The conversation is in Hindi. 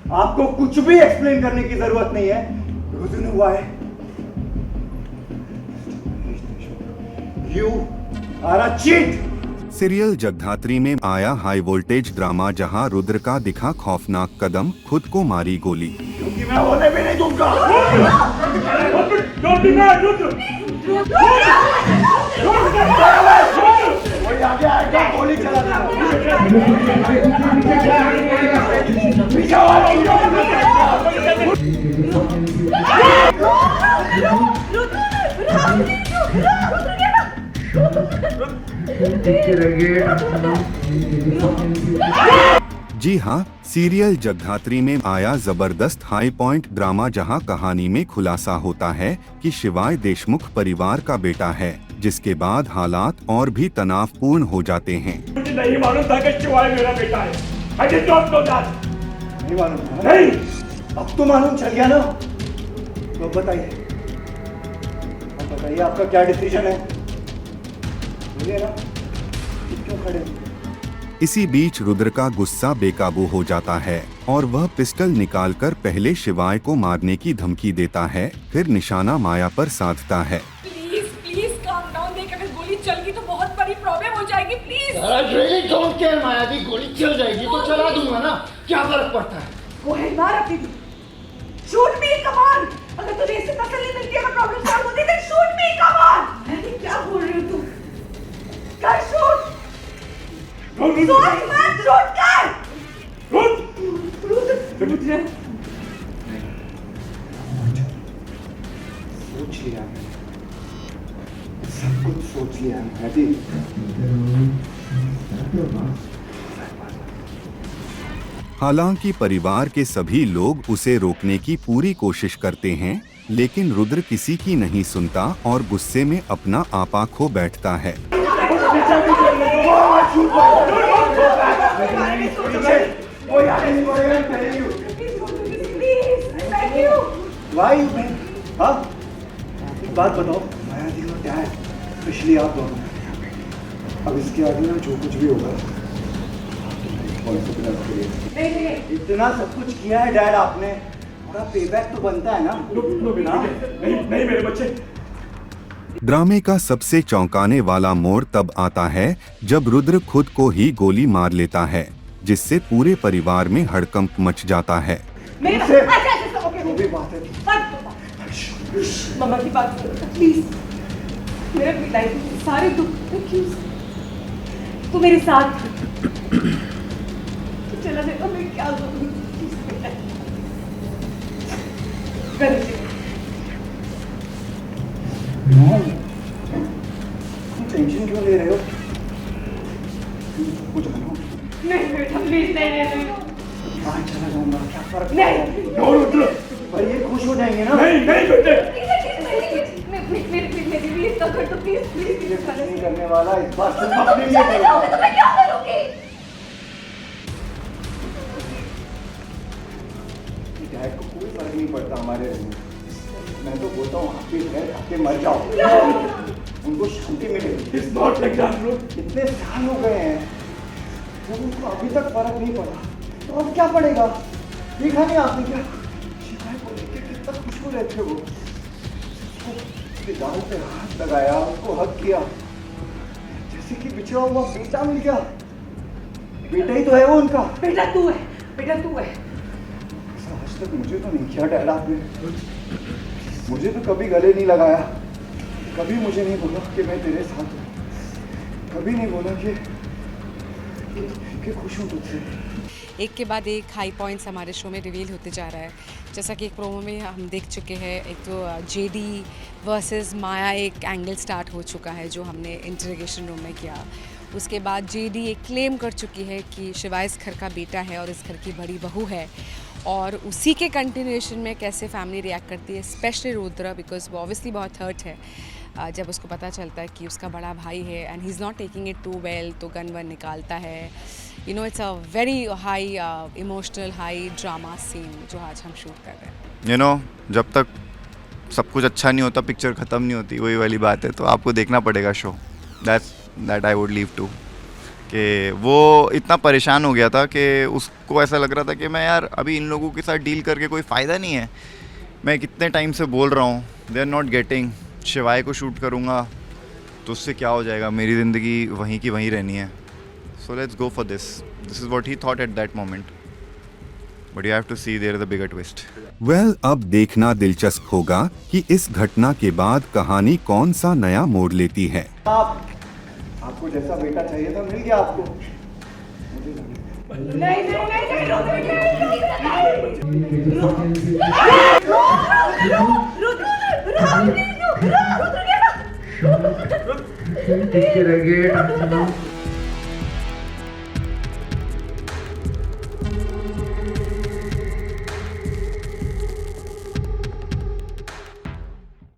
आपको कुछ भी एक्सप्लेन करने की जरूरत नहीं है। रुद्र ने हुआ है। You are a cheat! Serial Jagaddhatri में आया हाई वोल्टेज ड्रामा, जहां रुद्र का दिखा खौफनाक कदम, खुद को मारी गोली। क्योंकि मैं होने भी नहीं दूंगा। कोई आगे आएगा, गोली चला देगा। पीछे जी हाँ, सीरियल जगधात्री में आया जबरदस्त हाई पॉइंट ड्रामा, जहां कहानी में खुलासा होता है कि शिवाय देशमुख परिवार का बेटा है, जिसके बाद हालात और भी तनावपूर्ण हो जाते हैं। मुझे नहीं मालूम था कि शिवाय मेरा बेटा है। I did not know that. नहीं मालूम था? नहीं। अब तो मालूम चल गया ना? तो बताइए, आपका क्या डिसीजन है? बोलिए ना, क्यों खड़े हैं? इसी बीच रुद्र का गुस्सा बेकाबू हो जाता है और वह पिस्टल निकालकर पहले शिवाय को मारने की धमकी देता है, फिर निशाना माया पर साधता है। Please please calm down. देख, अगर गोली चल गई तो बहुत बड़ी प्रॉब्लम हो जाएगी। प्लीज रियली डोंट केयर माया दी, गोली चल जाएगी तो चला दूंगा ना, क्या फर्क पड़ता है? वो है मार अपनी दी। Shoot me, come on. अगर तुझे इससे तसल्ली मिलती है कि प्रॉब्लम सॉल्व होती है, then shoot me, come on। अरे क्या बोल रही हो तू? कर शूट। सॉरी मत, शूट कर। रुद्र सोच लिया मैंने, सब कुछ सोच लिया है। हालांकि परिवार के सभी लोग उसे रोकने की पूरी कोशिश करते हैं, लेकिन रुद्र किसी की नहीं सुनता और गुस्से में अपना आपा खो बैठता है। Why you been? हाँ? एक बात बताओ, माया दी का क्या है? स्पेशली आप दोनों। अब इसके आगे ना जो कुछ भी होगा, नहीं, इतना सब कुछ किया है डैड आपने, थोड़ा पेबैक तो बनता है ना? नहीं मेरे बच्चे। ड्रामे का सबसे चौंकाने वाला मोड़ तब आता है जब रुद्र खुद को ही गोली मार लेता है, जिससे पूरे परिवार में हड़कंप मच जाता है। भी बात है। मम्मा की बात करो प्लीज। मेरे पिता के सारे दुख तू मेरे साथ चला दे तो मैं क्या करूं? टेंशन क्यों ले रहे हो? कुछ नहीं बेटा प्लीज, नहीं। कहाँ चला जाऊंगा, क्या फर्क? नहीं पर ये खुश हो जाएंगे ना? नहीं बेटे। मेरी भी इसका कर दो प्लीज। ये कुछ नहीं करने वाला, इस बार सिर्फ अपने लिए करेगा। मैं क्या करूंगी? डैड को कोई फर्क नहीं पड़ता हमारे रहने। मैं तो बोलता हूँ आप भी रहे, आपके मर जाओ, उनको शांति मिले। It's not like that, bro. इतने साल हो गए हैं, जब उनको अभी तक फर्क नहीं पड़ा, तो अब क्या पड़ेगा? देखा नहीं आपने क्या शिवाय को लेकर कितना खुश हो रहते वो? उसके गाल पे हाथ लगाया, उसको हक किया, जैसे कि बिछड़ा हुआ बेटा मिल गया। बेटा ही तो है वो उनका। बेटा तू है। ऐसा आज तक मुझे तो नहीं किया डैड आपने। मुझे तो कभी गले नहीं लगाया, कभी मुझे नहीं बोला कि मैं तेरे साथ हूँ, कभी नहीं बोला कि खुश हूँ तुझसे। एक के बाद एक हाई पॉइंट्स हमारे शो में रिवील होते जा रहा है। जैसा कि एक प्रोमो में हम देख चुके हैं, एक तो जेडी वर्सेस माया एक एंगल स्टार्ट हो चुका है जो हमने इंटरोगेशन रूम में किया। उसके बाद जेडी एक क्लेम कर चुकी है कि शिवाय इस घर का बेटा है और इस घर की बड़ी बहू है, और उसी के कंटिन्यूएशन में कैसे फैमिली रिएक्ट करती है, स्पेशली रुद्र, बिकॉज वो ऑब्वियसली बहुत हर्ट है जब उसको पता चलता है कि उसका बड़ा भाई है and he is not taking it too well, तो गन वन निकालता है। You know, it's a very high emotional high drama scene जो आज हम शूट कर रहे हैं। यू नो, जब तक सब कुछ अच्छा नहीं होता पिक्चर ख़त्म नहीं होती, वही वाली बात है। तो आपको देखना पड़ेगा show, that I would leave to. कि वो इतना परेशान हो गया था कि उसको ऐसा लग रहा था कि मैं यार अभी इन लोगों के साथ डील करके कोई फ़ायदा नहीं है, मैं कितने टाइम से बोल रहा हूँ, दे आर नॉट गेटिंग, शिवाय को शूट करूँगा तो उससे क्या हो जाएगा, मेरी ज़िंदगी वहीं की वहीं रहनी है, so let's go for this is what he thought at that moment, but you have to see there is a bigger twist. Well, अब देखना दिलचस्प होगा कि इस घटना के बाद कहानी कौन सा नया मोड़ लेती है। आपको जैसा बेटा चाहिए था मिल गया आपको। नहीं नहीं नहीं नहीं रुद्र, Take care again.